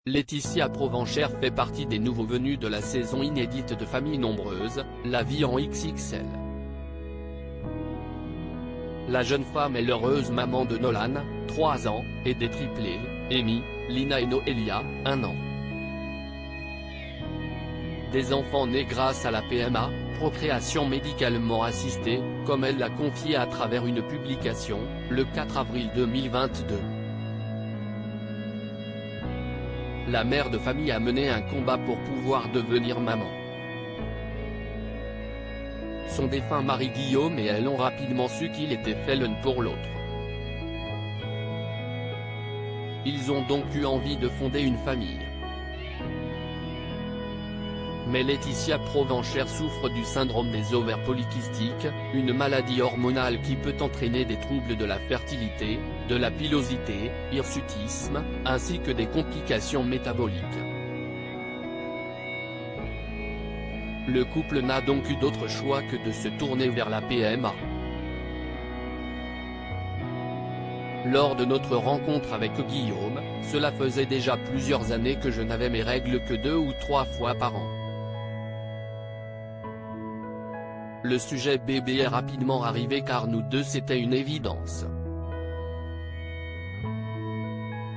Laetitia Provenchère fait partie des nouveaux venus de la saison inédite de Famille Nombreuse, la vie en XXL. La jeune femme est l'heureuse maman de Nolan, 3 ans, et des triplés, Amy, Lina et Noélia, 1 an. Des enfants nés grâce à la PMA, procréation médicalement assistée, comme elle l'a confié à travers une publication, le 4 avril 2022. La mère de famille a mené un combat pour pouvoir devenir maman. Son défunt mari Guillaume et elle ont rapidement su qu'il était fait l'un pour l'autre. Ils ont donc eu envie de fonder une famille. Mais Laetitia Provenchère souffre du syndrome des ovaires polykystiques, une maladie hormonale qui peut entraîner des troubles de la fertilité, de la pilosité, hirsutisme, ainsi que des complications métaboliques. Le couple n'a donc eu d'autre choix que de se tourner vers la PMA. Lors de notre rencontre avec Guillaume, cela faisait déjà plusieurs années que je n'avais mes règles que 2 ou 3 fois par an. Le sujet bébé est rapidement arrivé car nous deux c'était une évidence.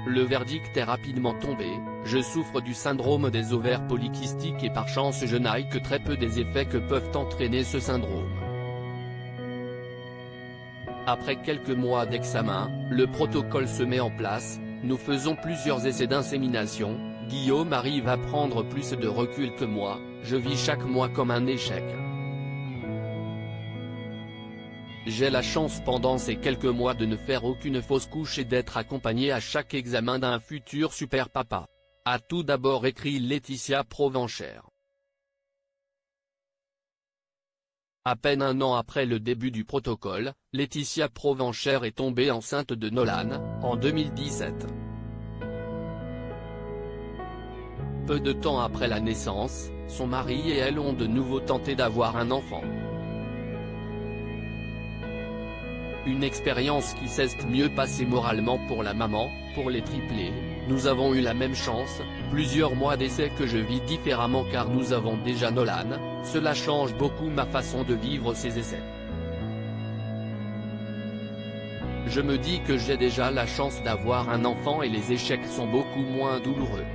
Le verdict est rapidement tombé, je souffre du syndrome des ovaires polykystiques et par chance je n'ai que très peu des effets que peuvent entraîner ce syndrome. Après quelques mois d'examen, le protocole se met en place, nous faisons plusieurs essais d'insémination, Guillaume arrive à prendre plus de recul que moi, je vis chaque mois comme un échec. J'ai la chance pendant ces quelques mois de ne faire aucune fausse couche et d'être accompagné à chaque examen d'un futur super papa. A tout d'abord écrit Laetitia Provenchère. À peine 1 an après le début du protocole, Laetitia Provenchère est tombée enceinte de Nolan, en 2017. Peu de temps après la naissance, son mari et elle ont de nouveau tenté d'avoir un enfant. Une expérience qui s'est mieux passée moralement pour la maman, pour les triplés, nous avons eu la même chance, plusieurs mois d'essai que je vis différemment car nous avons déjà Nolan, cela change beaucoup ma façon de vivre ces essais. Je me dis que j'ai déjà la chance d'avoir un enfant et les échecs sont beaucoup moins douloureux.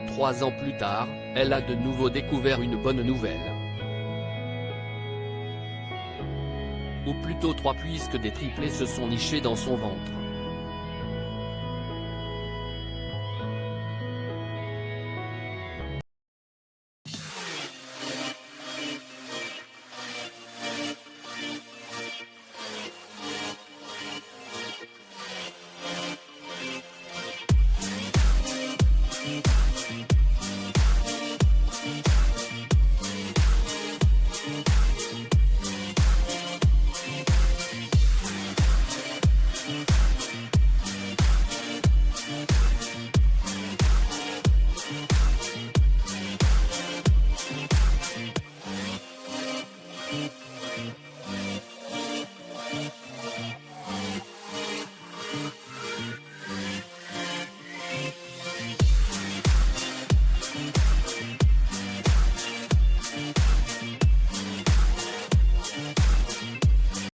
3 ans plus tard, elle a de nouveau découvert une bonne nouvelle. Ou plutôt 3 puisque des triplés se sont nichés dans son ventre.